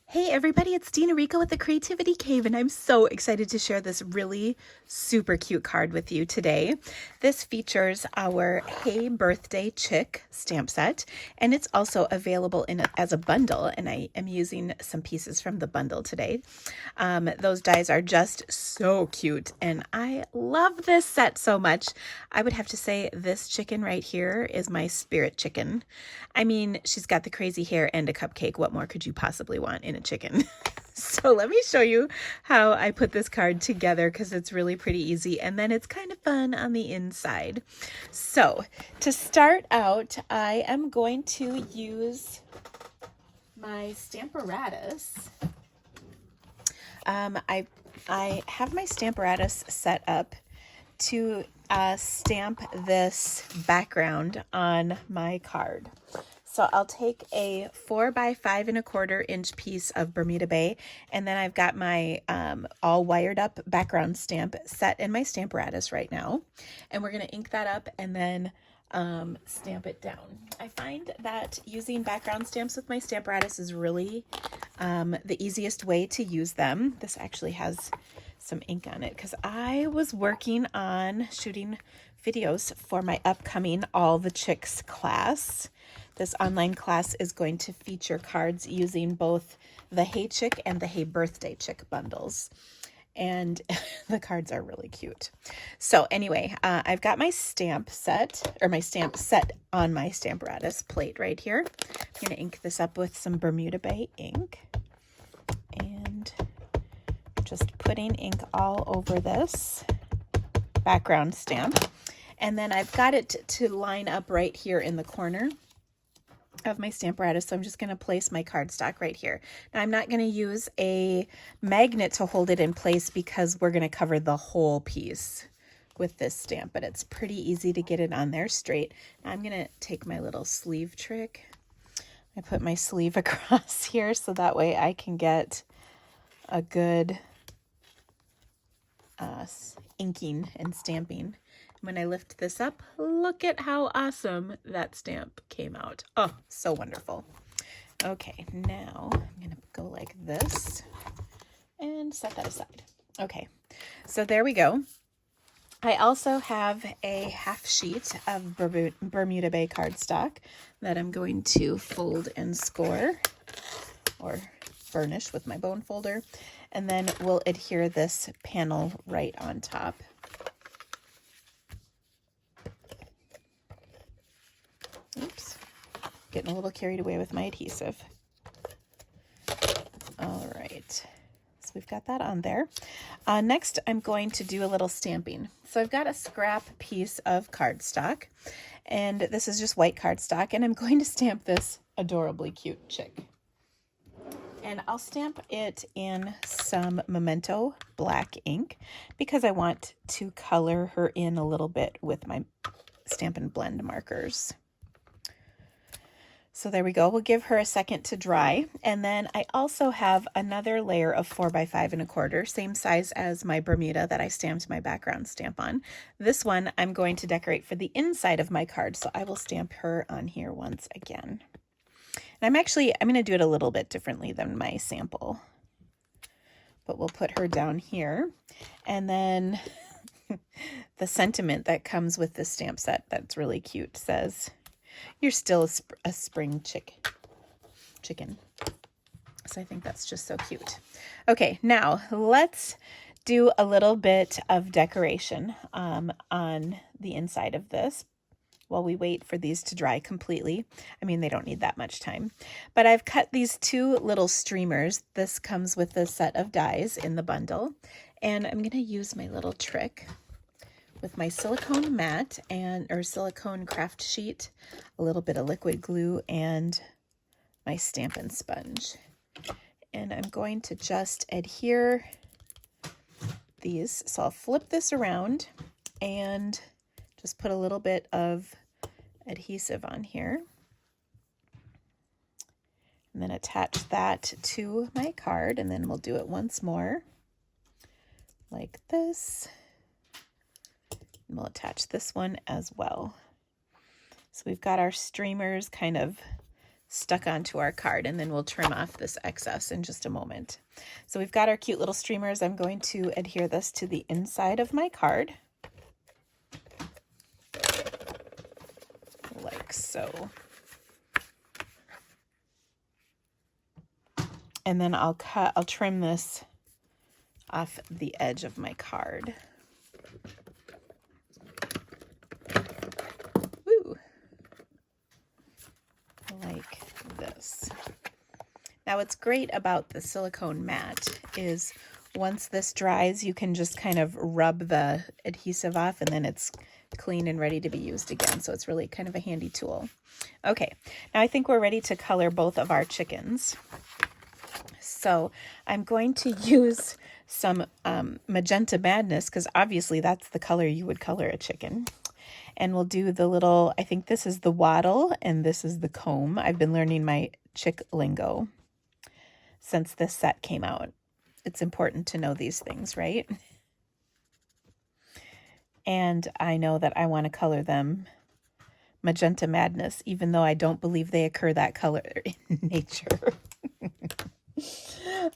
Hey everybody, it's Dina Rico with the Creativity Cave, and I'm so excited to share this really super cute card with you today. This features our Hey Birthday Chick stamp set, and it's also available as a bundle, and I am using some pieces from the bundle today. Those dies are just so cute, and I love this set so much. I would have to say this chicken right here is my spirit chicken. I mean, she's got the crazy hair and a cupcake. What more could you possibly want in a chicken? So let me show you how I put this card together because it's really pretty easy, and then it's kind of fun on the inside. So to start out, I am going to use my Stamparatus. I have my Stamparatus set up to stamp this background on my card. So I'll take a 4 by 5¼ inch piece of Bermuda Bay, and then I've got my all wired up background stamp set in my Stamparatus right now. And we're going to ink that up and then stamp it down. I find that using background stamps with my Stamparatus is really the easiest way to use them. This actually has some ink on it because I was working on shooting videos for my upcoming All the Chicks class. This online class is going to feature cards using both the Hey Chick and the Hey Birthday Chick bundles. And the cards are really cute. So anyway, I've got my stamp set, or my stamp set on my Stamparatus plate right here. I'm going to ink this up with some Bermuda Bay ink. And just putting ink all over this background stamp. And then I've got it to line up right here in the corner of my Stamparatus, so I'm just going to place my cardstock right here. Now I'm not going to use a magnet to hold it in place because we're going to cover the whole piece with this stamp, but it's pretty easy to get it on there straight. Now I'm going to take my little sleeve trick. I put my sleeve across here so that way I can get a good inking and stamping. When I lift this up, look at how awesome that stamp came out. Oh, so wonderful. Okay, now I'm going to go like this and set that aside. Okay, so there we go. I also have a half sheet of Bermuda Bay cardstock that I'm going to fold and score or burnish with my bone folder, and then we'll adhere this panel right on top. Oops, getting a little carried away with my adhesive. All right, so we've got that on there. Next, I'm going to do a little stamping. So I've got a scrap piece of cardstock, and this is just white cardstock, and I'm going to stamp this adorably cute chick. And I'll stamp it in some Memento black ink because I want to color her in a little bit with my Stampin' Blend markers. So there we go. We'll give her a second to dry. And then I also have another layer of 4 by 5¼ same size as my Bermuda that I stamped my background stamp on. This one I'm going to decorate for the inside of my card, so I will stamp her on here once again. And I'm going to do it a little bit differently than my sample, but we'll put her down here. And then the sentiment that comes with this stamp set that's really cute says, "You're still a spring chicken." So I think that's just so cute. Okay, now let's do a little bit of decoration on the inside of this while we wait for these to dry completely. I mean, they don't need that much time. But I've cut these two little streamers. This comes with a set of dies in the bundle. And I'm going to use my little trick with my silicone mat or silicone craft sheet, a little bit of liquid glue, and my Stampin' Sponge. And I'm going to just adhere these. So I'll flip this around and just put a little bit of adhesive on here. And then attach that to my card, and then we'll do it once more like this. And we'll attach this one as well. So we've got our streamers kind of stuck onto our card, and then we'll trim off this excess in just a moment. So we've got our cute little streamers. I'm going to adhere this to the inside of my card, like so. And then I'll trim this off the edge of my card. Woo! Like this. Now what's great about the silicone mat is once this dries, you can just kind of rub the adhesive off and then it's clean and ready to be used again. So it's really kind of a handy tool. Okay, now I think we're ready to color both of our chickens. So I'm going to use some Magenta Madness, because obviously that's the color you would color a chicken. And we'll do the little, I think this is the wattle and this is the comb. I've been learning my chick lingo since this set came out. It's important to know these things, right? And I know that I want to color them Magenta Madness, even though I don't believe they occur that color in nature.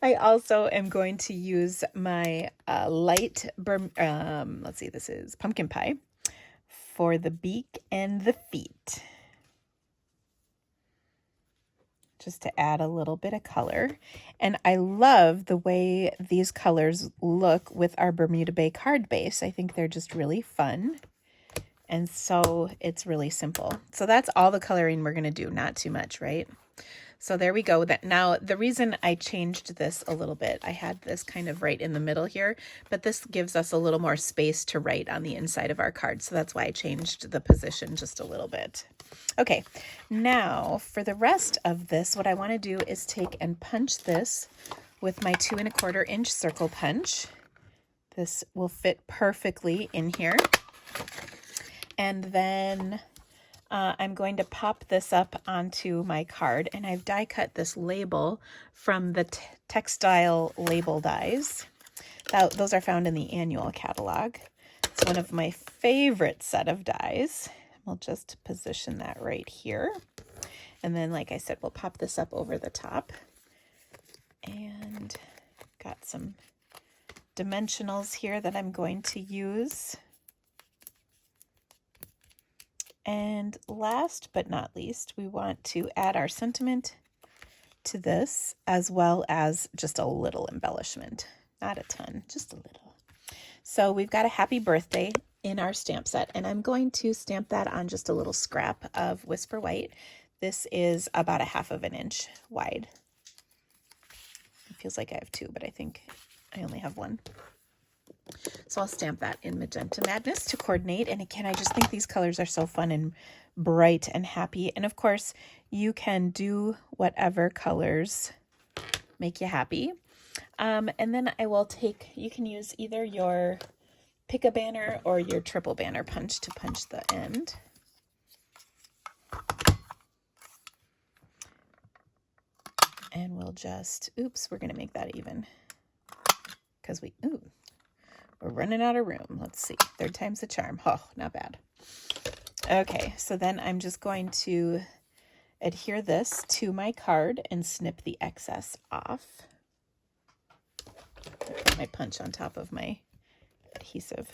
I also am going to use my let's see, this is pumpkin pie for the beak and the feet, just to add a little bit of color. And I love the way these colors look with our Bermuda Bay card base. I think they're just really fun. And so it's really simple. So that's all the coloring we're going to do, not too much, right? So there we go. That now the reason I changed this a little bit, I had this kind of right in the middle here, but this gives us a little more space to write on the inside of our card. So that's why I changed the position just a little bit. Okay, now for the rest of this, what I want to do is take and punch this with my 2 1/4 inch circle punch. This will fit perfectly in here. And then I'm going to pop this up onto my card, and I've die cut this label from the textile label dies. Those are found in the annual catalog. It's one of my favorite set of dies. We'll just position that right here. And then, like I said, we'll pop this up over the top. And got some dimensionals here that I'm going to use. And last but not least, we want to add our sentiment to this, as well as just a little embellishment. Not a ton, just a little. So we've got a happy birthday in our stamp set, and I'm going to stamp that on just a little scrap of Whisper White. This is about 1/2 inch wide. It feels like I have 2, but I think I only have 1. So I'll stamp that in Magenta Madness to coordinate. And again, I just think these colors are so fun and bright and happy. And of course, you can do whatever colors make you happy. And then I will you can use either your pick a banner or your triple banner punch to punch the end. And we'll just, oops, we're going to make that even because we're running out of room. Let's see. 3rd time's the charm. Oh, not bad. Okay, so then I'm just going to adhere this to my card and snip the excess off. Put my punch on top of my adhesive.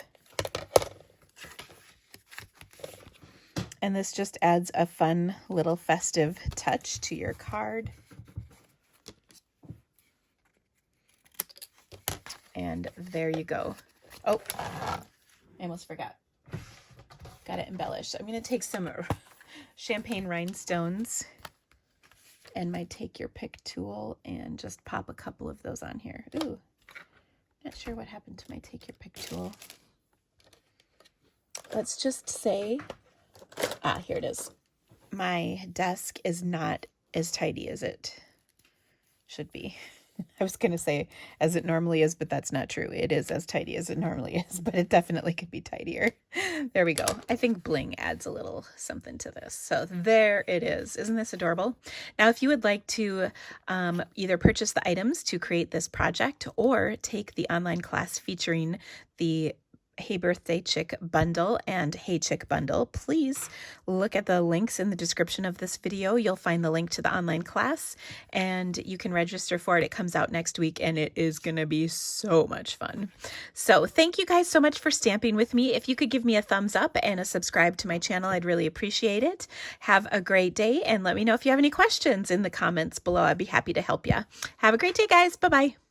And this just adds a fun little festive touch to your card. And there you go. Oh, I almost forgot. Got it embellished. I'm going to take some champagne rhinestones and my take your pick tool and just pop a couple of those on here. Ooh, not sure what happened to my take your pick tool. Let's just say, here it is. My desk is not as tidy as it should be. I was going to say as it normally is, but that's not true. It is as tidy as it normally is, but it definitely could be tidier. There we go. I think bling adds a little something to this. So there it is. Isn't this adorable? Now, if you would like to either purchase the items to create this project or take the online class featuring the Hey Birthday Chick bundle and Hey Chick bundle, please look at the links in the description of this video. You'll find the link to the online class and you can register for it. It comes out next week and it is going to be so much fun. So thank you guys so much for stamping with me. If you could give me a thumbs up and a subscribe to my channel, I'd really appreciate it. Have a great day and let me know if you have any questions in the comments below. I'd be happy to help you. Have a great day, guys. Bye-bye.